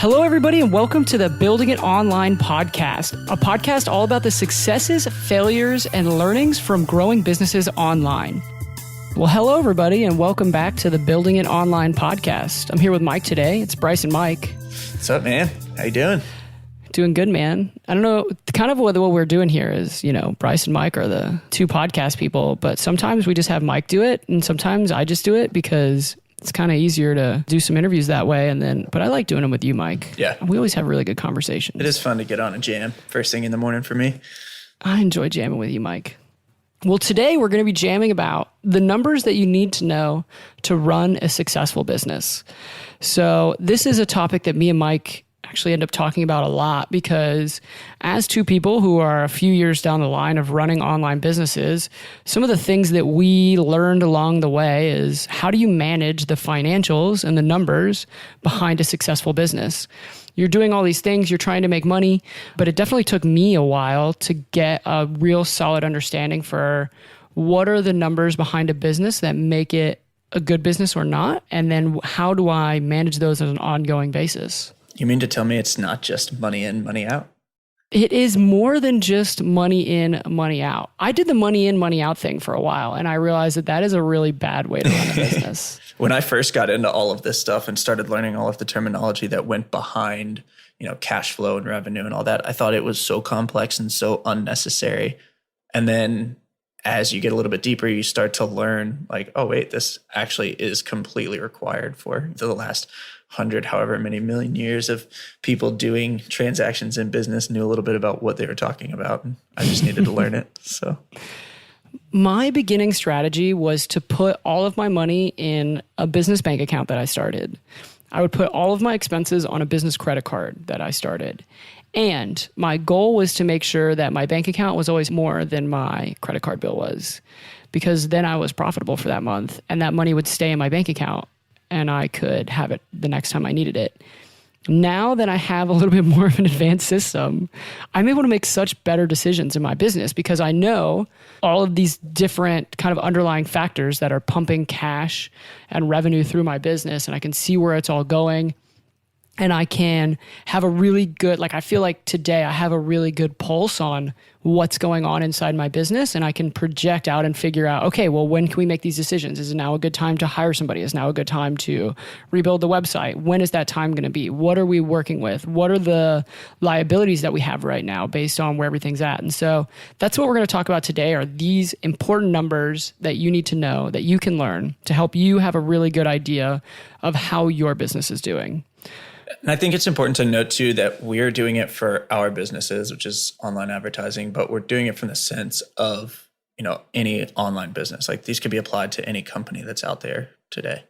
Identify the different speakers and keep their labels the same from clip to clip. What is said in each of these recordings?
Speaker 1: Hello, everybody, and welcome to the Building It Online podcast, a podcast all about the successes, failures, and learnings from growing businesses online. Well, hello, everybody, and welcome back to the Building It Online podcast. I'm here with Mike today. It's Brice and Mike.
Speaker 2: What's up, man? How you doing?
Speaker 1: Doing good, man. I don't know, kind of what we're doing here is, Brice and Mike are the two podcast people, but sometimes we just have Mike do it, and sometimes I just do it because it's kind of easier to do some interviews that way. But I like doing them with you, Mike.
Speaker 2: Yeah.
Speaker 1: We always have really good conversations.
Speaker 2: It is fun to get on a jam first thing in the morning for me.
Speaker 1: I enjoy jamming with you, Mike. Well, today we're going to be jamming about the numbers that you need to know to run a successful business. So this is a topic that me and Mike actually end up talking about a lot because as two people who are a few years down the line of running online businesses, some of the things that we learned along the way is how do you manage the financials and the numbers behind a successful business? You're doing all these things, you're trying to make money, but it definitely took me a while to get a real solid understanding for what are the numbers behind a business that make it a good business or not, and then how do I manage those on an ongoing basis?
Speaker 2: You mean to tell me it's not just money in, money out?
Speaker 1: It is more than just money in, money out. I did the money in, money out thing for a while, and I realized that is a really bad way to run a business.
Speaker 2: When I first got into all of this stuff and started learning all of the terminology that went behind, cash flow and revenue and all that, I thought it was so complex and so unnecessary. And then as you get a little bit deeper, you start to learn like, oh, wait, this actually is completely required for the last 100, however many million years of people doing transactions in business knew a little bit about what they were talking about. And I just needed to learn it. So
Speaker 1: my beginning strategy was to put all of my money in a business bank account that I started. I would put all of my expenses on a business credit card that I started. And my goal was to make sure that my bank account was always more than my credit card bill was, because then I was profitable for that month and that money would stay in my bank account and I could have it the next time I needed it. Now that I have a little bit more of an advanced system, I'm able to make such better decisions in my business because I know all of these different kind of underlying factors that are pumping cash and revenue through my business, and I can see where it's all going. And I can have a really good, I feel like today I have a really good pulse on what's going on inside my business, and I can project out and figure out, okay, well, when can we make these decisions? Is it now a good time to hire somebody? Is now a good time to rebuild the website? When is that time going to be? What are we working with? What are the liabilities that we have right now based on where everything's at? And so that's what we're going to talk about today are these important numbers that you need to know, that you can learn to help you have a really good idea of how your business is doing.
Speaker 2: And I think it's important to note too that we're doing it for our businesses, which is online advertising, but we're doing it from the sense of, any online business. Like these could be applied to any company that's out there today.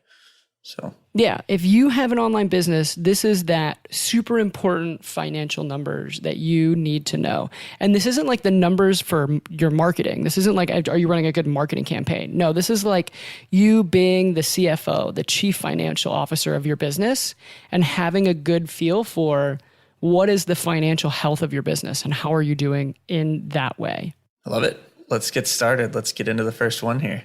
Speaker 2: So
Speaker 1: yeah, if you have an online business, this is that super important financial numbers that you need to know. And this isn't like the numbers for your marketing. This isn't like, are you running a good marketing campaign? No, this is like you being the CFO, the chief financial officer of your business, and having a good feel for what is the financial health of your business and how are you doing in that way.
Speaker 2: I love it. Let's get started. Let's get into the first one here.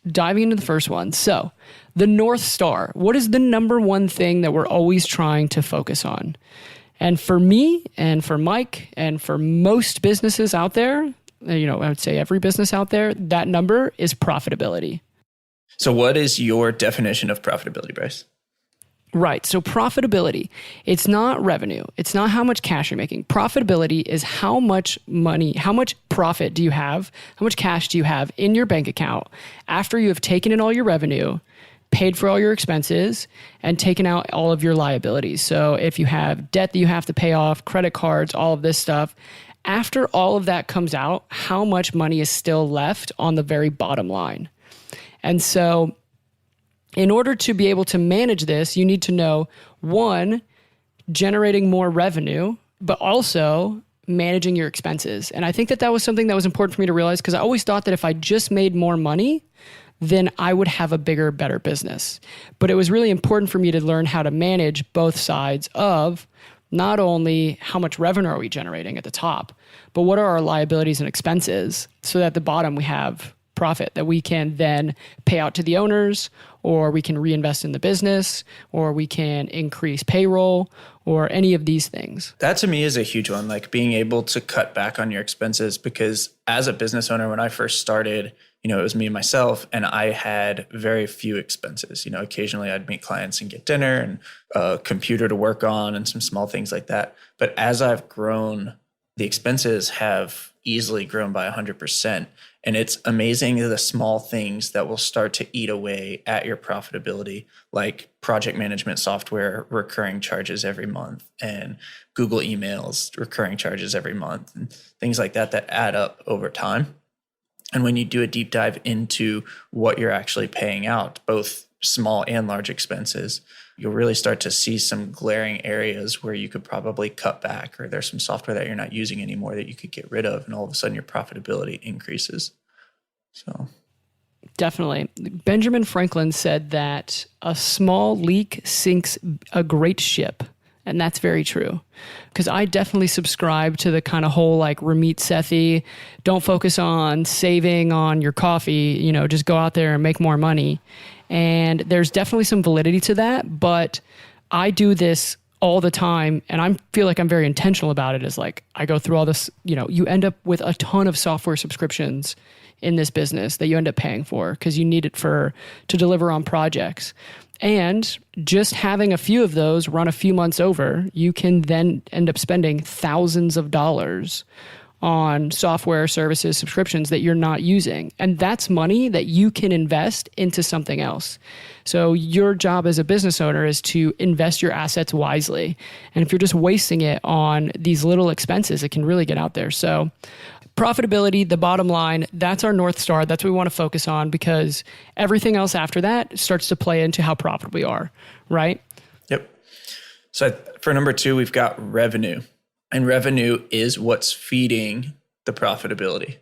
Speaker 1: Diving into the first one. So the North Star, what is the number one thing that we're always trying to focus on? And for me and for Mike and for most businesses out there, I would say every business out there, that number is profitability.
Speaker 2: So what is your definition of profitability, Brice?
Speaker 1: Right. So profitability, it's not revenue. It's not how much cash you're making. Profitability is how much money, how much profit do you have? How much cash do you have in your bank account after you have taken in all your revenue, paid for all your expenses, and taken out all of your liabilities? So if you have debt that you have to pay off, credit cards, all of this stuff, after all of that comes out, how much money is still left on the very bottom line? And so in order to be able to manage this, you need to know, one, generating more revenue, but also managing your expenses. And I think that was something that was important for me to realize because I always thought that if I just made more money, then I would have a bigger, better business. But it was really important for me to learn how to manage both sides of not only how much revenue are we generating at the top, but what are our liabilities and expenses so that at the bottom we have profit that we can then pay out to the owners, or we can reinvest in the business, or we can increase payroll, or any of these things.
Speaker 2: That to me is a huge one, like being able to cut back on your expenses, because as a business owner, when I first started, it was me and myself, and I had very few expenses. Occasionally I'd meet clients and get dinner and a computer to work on and some small things like that. But as I've grown, the expenses have easily grown by 100%. And it's amazing the small things that will start to eat away at your profitability, like project management software, recurring charges every month, and Google emails, recurring charges every month, and things like that add up over time. And when you do a deep dive into what you're actually paying out, both small and large expenses, you'll really start to see some glaring areas where you could probably cut back, or there's some software that you're not using anymore that you could get rid of, and all of a sudden your profitability increases. So
Speaker 1: definitely. Benjamin Franklin said that a small leak sinks a great ship. And that's very true, because I definitely subscribe to the kind of whole like Ramit Sethi, don't focus on saving on your coffee, just go out there and make more money. And there's definitely some validity to that, but I do this all the time, and I feel like I'm very intentional about it. Is like I go through all this, you end up with a ton of software subscriptions in this business that you end up paying for because you need it to deliver on projects. And just having a few of those run a few months over, you can then end up spending thousands of dollars on software, services, subscriptions that you're not using. And that's money that you can invest into something else. So your job as a business owner is to invest your assets wisely. And if you're just wasting it on these little expenses, it can really get out there. So profitability, the bottom line, that's our North Star. That's what we want to focus on, because everything else after that starts to play into how profitable we are, right?
Speaker 2: Yep. So for number 2, we've got revenue. And revenue is what's feeding the profitability.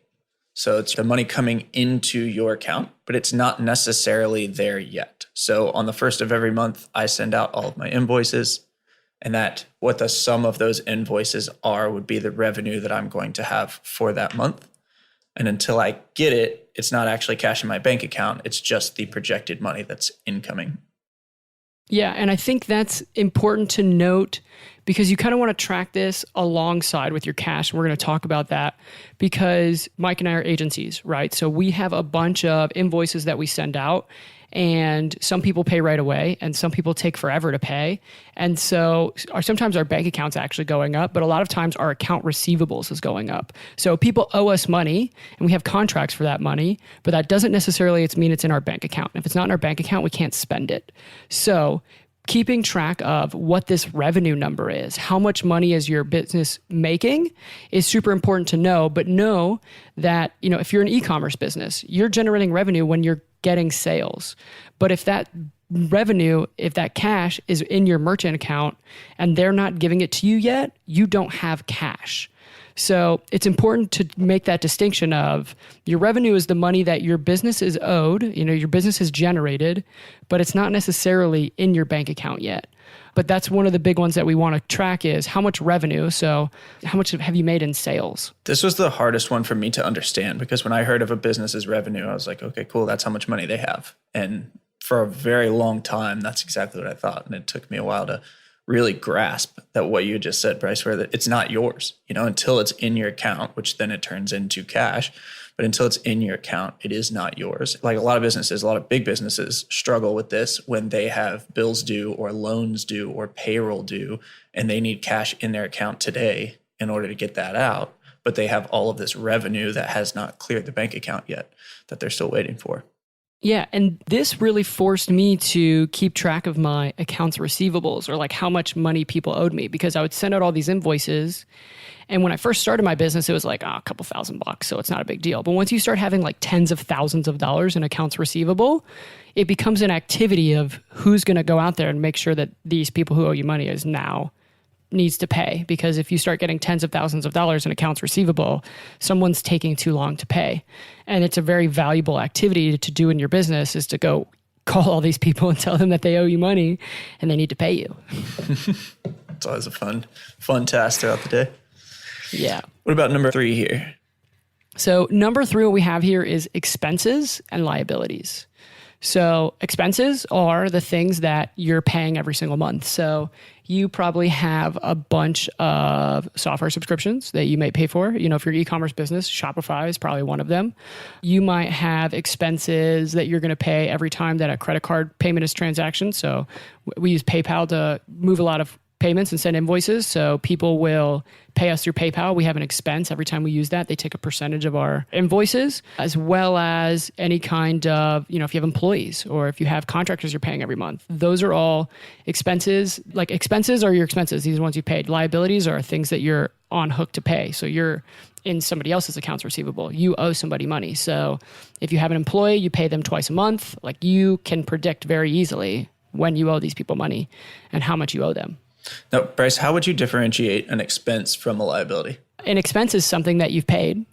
Speaker 2: So it's the money coming into your account, but it's not necessarily there yet. So on the first of every month, I send out all of my invoices. And that what the sum of those invoices are would be the revenue that I'm going to have for that month. And until I get it, it's not actually cash in my bank account. It's just the projected money that's incoming.
Speaker 1: Yeah, and I think that's important to note, because you kind of want to track this alongside with your cash. We're going to talk about that because Mike and I are agencies, right? So we have a bunch of invoices that we send out, and some people pay right away and some people take forever to pay. And so sometimes our bank account's actually going up, but a lot of times our account receivables is going up. So people owe us money and we have contracts for that money, but that doesn't necessarily mean it's in our bank account. If it's not in our bank account, we can't spend it. So keeping track of what this revenue number is, how much money is your business making, is super important to know. But know that, if you're an e-commerce business, you're generating revenue when you're getting sales. But if that revenue, if that cash is in your merchant account and they're not giving it to you yet, you don't have cash. So it's important to make that distinction of your revenue is the money that your business is owed, your business has generated, but it's not necessarily in your bank account yet. But that's one of the big ones that we want to track is how much revenue. So how much have you made in sales? This
Speaker 2: was the hardest one for me to understand, because when I heard of a business's revenue, I was like, okay, cool. That's how much money they have. And for a very long time, that's exactly what I thought. And it took me a while to really grasp that what you just said, Brice, where it's not yours, until it's in your account, which then it turns into cash. But until it's in your account, it is not yours. Like a lot of big businesses struggle with this when they have bills due or loans due or payroll due, and they need cash in their account today in order to get that out. But they have all of this revenue that has not cleared the bank account yet that they're still waiting for.
Speaker 1: Yeah, and this really forced me to keep track of my accounts receivables, or like how much money people owed me, because I would send out all these invoices. And when I first started my business, it was like a couple $1,000, so it's not a big deal. But once you start having like tens of thousands of dollars in accounts receivable, it becomes an activity of who's going to go out there and make sure that these people who owe you money needs to pay. Because if you start getting tens of thousands of dollars in accounts receivable, someone's taking too long to pay. And it's a very valuable activity to do in your business, is to go call all these people and tell them that they owe you money and they need to pay you.
Speaker 2: It's always a fun task throughout the day.
Speaker 1: Yeah.
Speaker 2: What about number 3 here?
Speaker 1: So number 3, what we have here is expenses and liabilities. So expenses are the things that you're paying every single month. So you probably have a bunch of software subscriptions that you might pay for. You know, if you're an e-commerce business, Shopify is probably one of them. You might have expenses that you're going to pay every time that a credit card payment is transacted. So we use PayPal to move a lot of payments and send invoices. So people will pay us through PayPal. We have an expense every time we use that. They take a percentage of our invoices, as well as any kind of, you know, if you have employees or if you have contractors you're paying every month. Those are all expenses. Like expenses are your expenses. These are the ones you paid. Liabilities are things that you're on hook to pay. So you're in somebody else's accounts receivable. You owe somebody money. So if you have an employee, you pay them twice a month. Like you can predict very easily when you owe these people money and how much you owe them.
Speaker 2: Now, Brice, how would you differentiate an expense from a liability?
Speaker 1: An expense is something that you've paid,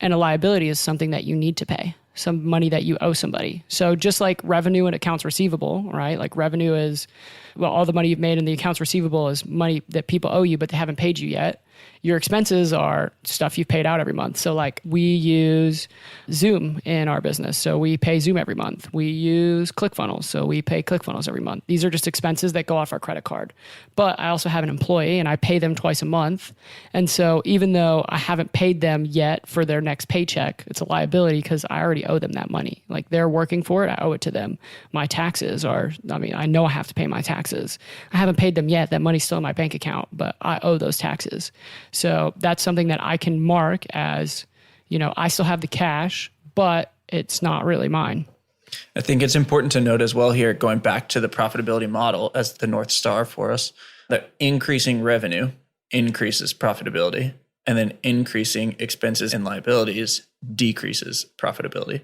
Speaker 1: and a liability is something that you need to pay, some money that you owe somebody. So just like revenue and accounts receivable, right? Like revenue is, well, all the money you've made, and the accounts receivable is money that people owe you, but they haven't paid you yet. Your expenses are stuff you've paid out every month. So like we use Zoom in our business. So we pay Zoom every month. We use ClickFunnels. So we pay ClickFunnels every month. These are just expenses that go off our credit card. But I also have an employee and I pay them twice a month. And so even though I haven't paid them yet for their next paycheck, it's a liability because I already owe them that money. Like they're working for it. I owe it to them. My taxes are, I know I have to pay my taxes. I haven't paid them yet. That money's still in my bank account, but I owe those taxes. So that's something that I can mark as, you know, I still have the cash, but it's not really mine.
Speaker 2: I think it's important to note as well here, going back to the profitability model as the North Star for us, that increasing revenue increases profitability, and then increasing expenses and liabilities decreases profitability.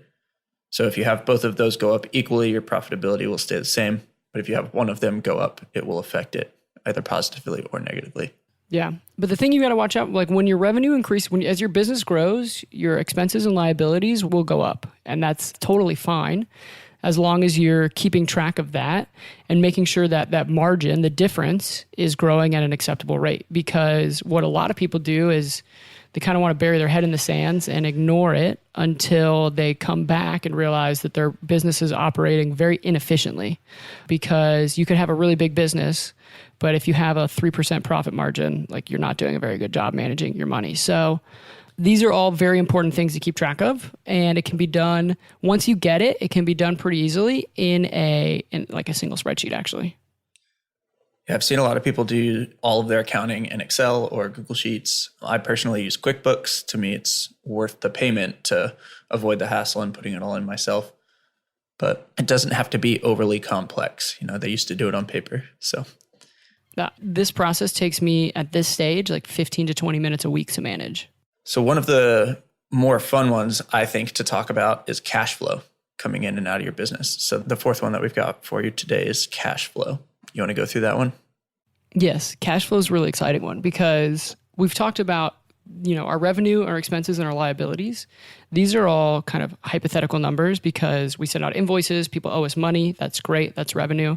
Speaker 2: So if you have both of those go up equally, your profitability will stay the same. But if you have one of them go up, it will affect it either positively or negatively.
Speaker 1: Yeah. But the thing you got to watch out, like when your revenue increases, as your business grows, your expenses and liabilities will go up. And that's totally fine as long as you're keeping track of that and making sure that that margin, the difference, is growing at an acceptable rate. Because what a lot of people do is they kind of want to bury their head in the sands and ignore it until they come back and realize that their business is operating very inefficiently. Because you could have a really big business, but if you have a 3% profit margin, like you're not doing a very good job managing your money. So these are all very important things to keep track of. And it can be done, once you get it, it can be done pretty easily in like a single spreadsheet, actually.
Speaker 2: Yeah, I've seen a lot of people do all of their accounting in Excel or Google Sheets. I personally use QuickBooks. To me, it's worth the payment to avoid the hassle and putting it all in myself. But it doesn't have to be overly complex. You know, they used to do it on paper. So
Speaker 1: this process takes me at this stage like 15 to 20 minutes a week to manage.
Speaker 2: So one of the more fun ones I think to talk about is cash flow coming in and out of your business. So the fourth one that we've got for you today is cash flow. You want to go through that one?
Speaker 1: Yes, cash flow is a really exciting one because we've talked about, you know, our revenue, our expenses, and our liabilities. These are all kind of hypothetical numbers because we send out invoices, people owe us money. That's great. That's revenue.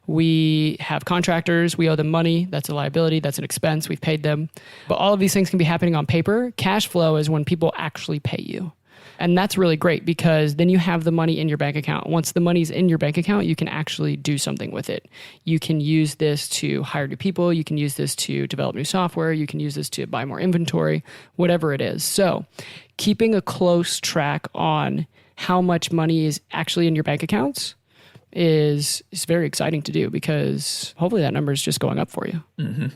Speaker 1: We have contractors. We owe them money. That's a liability. That's an expense. We've paid them. But all of these things can be happening on paper. Cash flow is when people actually pay you. And that's really great because then you have the money in your bank account. Once the money's in your bank account, you can actually do something with it. You can use this to hire new people. You can use this to develop new software. You can use this to buy more inventory, whatever it is. So keeping a close track on how much money is actually in your bank accounts is very exciting to do because hopefully that number is just going up for you.
Speaker 2: Mm-hmm.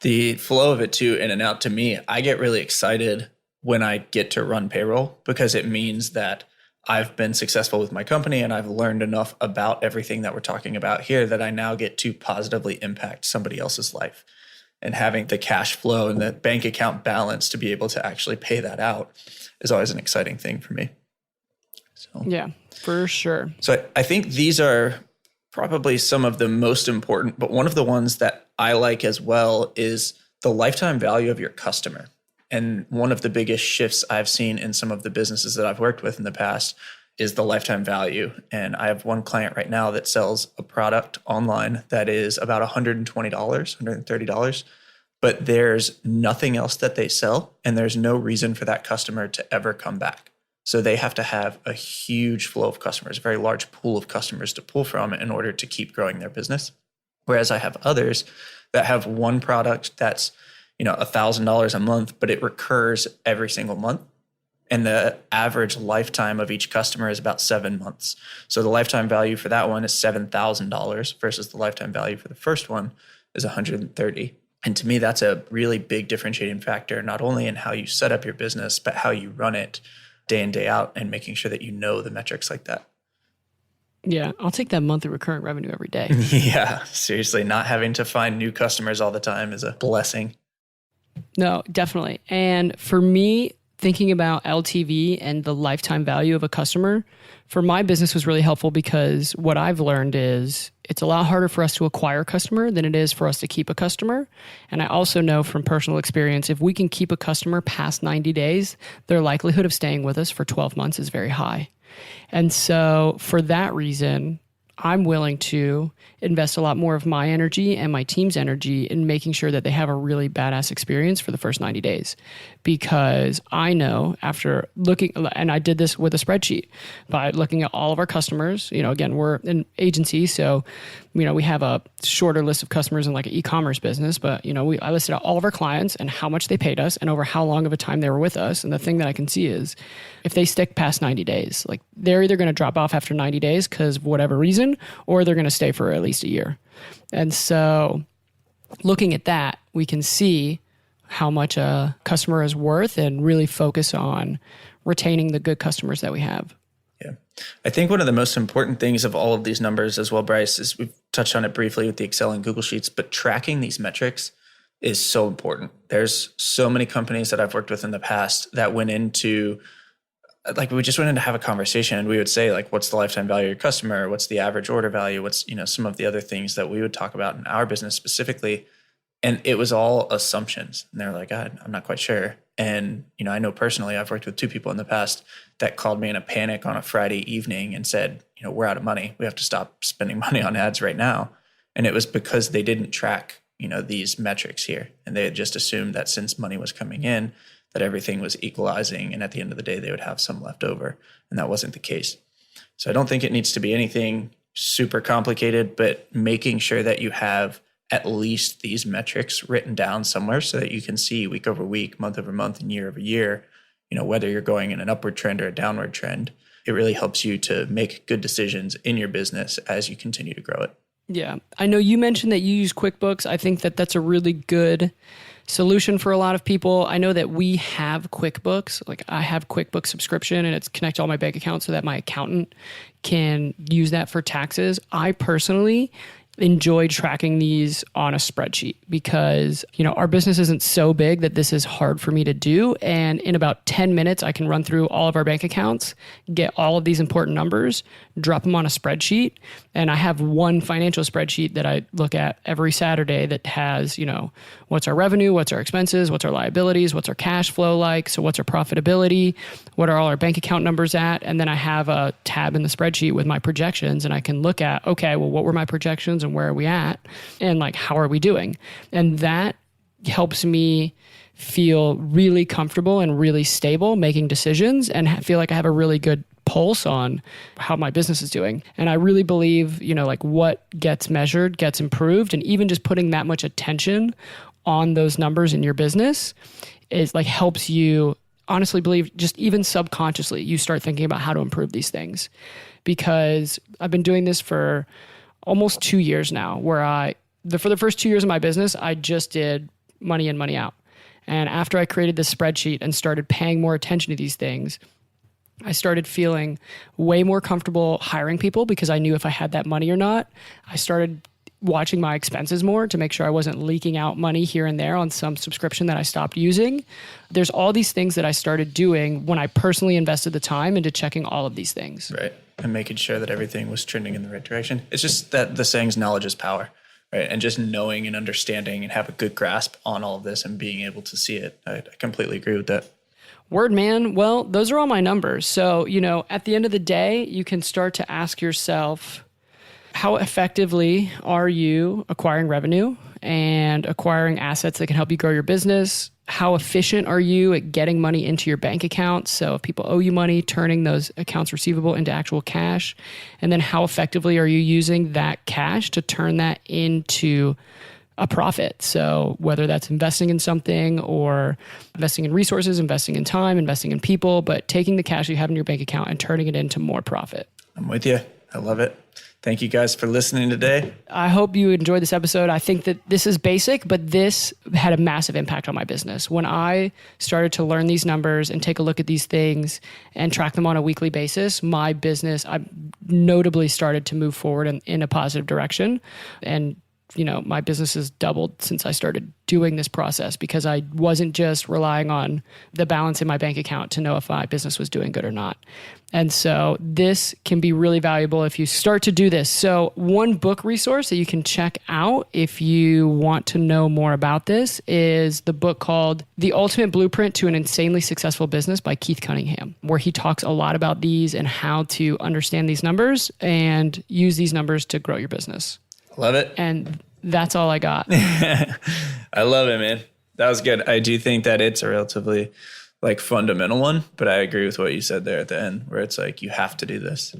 Speaker 2: The flow of it too, in and out, to me, I get really excited when I get to run payroll because it means that I've been successful with my company and I've learned enough about everything that we're talking about here that I now get to positively impact somebody else's life. And having the cash flow and the bank account balance to be able to actually pay that out is always an exciting thing for me. So
Speaker 1: yeah, for sure.
Speaker 2: So I think these are probably some of the most important, but one of the ones that I like as well is the lifetime value of your customer. And one of the biggest shifts I've seen in some of the businesses that I've worked with in the past is the lifetime value. And I have one client right now that sells a product online that is about $120, $130. but there's nothing else that they sell, and there's no reason for that customer to ever come back. So they have to have a huge flow of customers, a very large pool of customers to pull from in order to keep growing their business. Whereas I have others that have one product that's, $1,000 a month, but it recurs every single month. And the average lifetime of each customer is about 7 months. So the lifetime value for that one is $7,000 versus the lifetime value for the first one is $130. And to me, that's a really big differentiating factor, not only in how you set up your business, but how you run it day in, day out, and making sure that you know the metrics like that.
Speaker 1: Yeah, I'll take that monthly recurrent revenue every day.
Speaker 2: Yeah, seriously, not having to find new customers all the time is a blessing.
Speaker 1: No, definitely. And for me, thinking about LTV and the lifetime value of a customer for my business was really helpful, because what I've learned is it's a lot harder for us to acquire a customer than it is for us to keep a customer. And I also know from personal experience, if we can keep a customer past 90 days, their likelihood of staying with us for 12 months is very high. And so for that reason, I'm willing to invest a lot more of my energy and my team's energy in making sure that they have a really badass experience for the first 90 days. Because I know after looking, and I did this with a spreadsheet by looking at all of our customers, again, we're an agency, so, we have a shorter list of customers in like an e-commerce business, but, I listed out all of our clients and how much they paid us and over how long of a time they were with us. And the thing that I can see is if they stick past 90 days, like they're either going to drop off after 90 days because of whatever reason, or they're going to stay for at least a year. And so looking at that, we can see how much a customer is worth and really focus on retaining the good customers that we have.
Speaker 2: Yeah. I think one of the most important things of all of these numbers as well, Brice, is we've touched on it briefly with the Excel and Google Sheets, but tracking these metrics is so important. There's so many companies that I've worked with in the past that went into, like, we just went in to have a conversation and we would say, like, what's the lifetime value of your customer? What's the average order value? What's, some of the other things that we would talk about in our business specifically. And it was all assumptions. And they're like, God, I'm not quite sure. And, I know personally, I've worked with 2 people in the past that called me in a panic on a Friday evening and said, we're out of money. We have to stop spending money on ads right now. And it was because they didn't track, these metrics here. And they had just assumed that since money was coming in, that everything was equalizing. And at the end of the day, they would have some left over. And that wasn't the case. So I don't think it needs to be anything super complicated, but making sure that you have at least these metrics written down somewhere so that you can see week over week, month over month, and year over year, whether you're going in an upward trend or a downward trend. It really helps you to make good decisions in your business as you continue to grow it.
Speaker 1: Yeah. I know you mentioned that you use QuickBooks. I think that that's a really good solution for a lot of people. I know that we have QuickBooks. Like, I have QuickBooks subscription and it's connected to all my bank accounts so that my accountant can use that for taxes. I personally enjoy tracking these on a spreadsheet because, our business isn't so big that this is hard for me to do. And in about 10 minutes, I can run through all of our bank accounts, get all of these important numbers, drop them on a spreadsheet. And I have one financial spreadsheet that I look at every Saturday that has, what's our revenue, what's our expenses, what's our liabilities, what's our cash flow like, so what's our profitability, what are all our bank account numbers at? And then I have a tab in the spreadsheet with my projections and I can look at, okay, well, what were my projections and where are we at? And like, how are we doing? And that helps me feel really comfortable and really stable making decisions and feel like I have a really good pulse on how my business is doing. And I really believe, like what gets measured gets improved. And even just putting that much attention on those numbers in your business is like helps you honestly believe, just even subconsciously, you start thinking about how to improve these things. Because I've been doing this for almost 2 years now, where for the first 2 years of my business, I just did money in, money out. And after I created this spreadsheet and started paying more attention to these things, I started feeling way more comfortable hiring people because I knew if I had that money or not. I started watching my expenses more to make sure I wasn't leaking out money here and there on some subscription that I stopped using. There's all these things that I started doing when I personally invested the time into checking all of these things.
Speaker 2: Right. And making sure that everything was trending in the right direction. It's just that the saying's knowledge is power, right? And just knowing and understanding and have a good grasp on all of this and being able to see it. I completely agree with that.
Speaker 1: Word, man. Well, those are all my numbers. So, at the end of the day, you can start to ask yourself, how effectively are you acquiring revenue? and acquiring assets that can help you grow your business? How efficient are you at getting money into your bank account? So if people owe you money, turning those accounts receivable into actual cash. And then how effectively are you using that cash to turn that into a profit? So whether that's investing in something or investing in resources, investing in time, investing in people, but taking the cash you have in your bank account and turning it into more profit.
Speaker 2: I'm with you. I love it. Thank you guys for listening today.
Speaker 1: I hope you enjoyed this episode. I think that this is basic, but this had a massive impact on my business. When I started to learn these numbers and take a look at these things and track them on a weekly basis, my business, I notably started to move forward in a positive direction. And my business has doubled since I started doing this process because I wasn't just relying on the balance in my bank account to know if my business was doing good or not. And so this can be really valuable if you start to do this. So one book resource that you can check out if you want to know more about this is the book called The Ultimate Blueprint to an Insanely Successful Business by Keith Cunningham, where he talks a lot about these and how to understand these numbers and use these numbers to grow your business.
Speaker 2: Love it.
Speaker 1: And that's all I got.
Speaker 2: I love it, man. That was good. I do think that it's a relatively fundamental one, but I agree with what you said there at the end where it's like, you have to do this.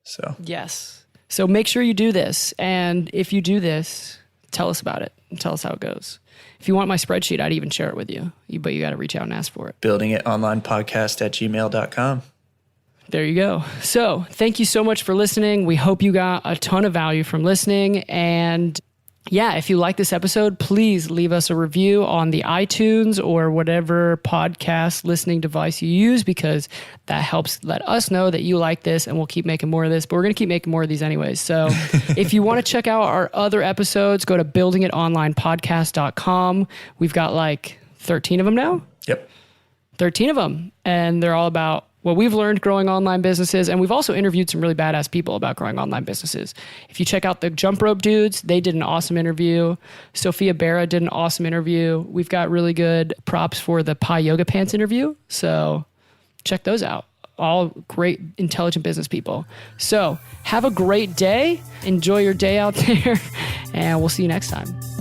Speaker 2: So
Speaker 1: yes. So make sure you do this. And if you do this, tell us about it and tell us how it goes. If you want my spreadsheet, I'd even share it with you, but you got to reach out and ask for it.
Speaker 2: buildingitonlinepodcast@gmail.com.
Speaker 1: There you go. So thank you so much for listening. We hope you got a ton of value from listening. And yeah, if you like this episode, please leave us a review on the iTunes or whatever podcast listening device you use, because that helps let us know that you like this, and we'll keep making more of this. But we're going to keep making more of these anyways. So if you want to check out our other episodes, go to buildingitonlinepodcast.com. We've got 13 of them now.
Speaker 2: Yep.
Speaker 1: 13 of them. And they're all about what we've learned growing online businesses. And we've also interviewed some really badass people about growing online businesses. If you check out the Jump Rope dudes, they did an awesome interview. Sophia Berra did an awesome interview. We've got really good props for the Pi Yoga Pants interview. So check those out. All great, intelligent business people. So have a great day. Enjoy your day out there. And we'll see you next time.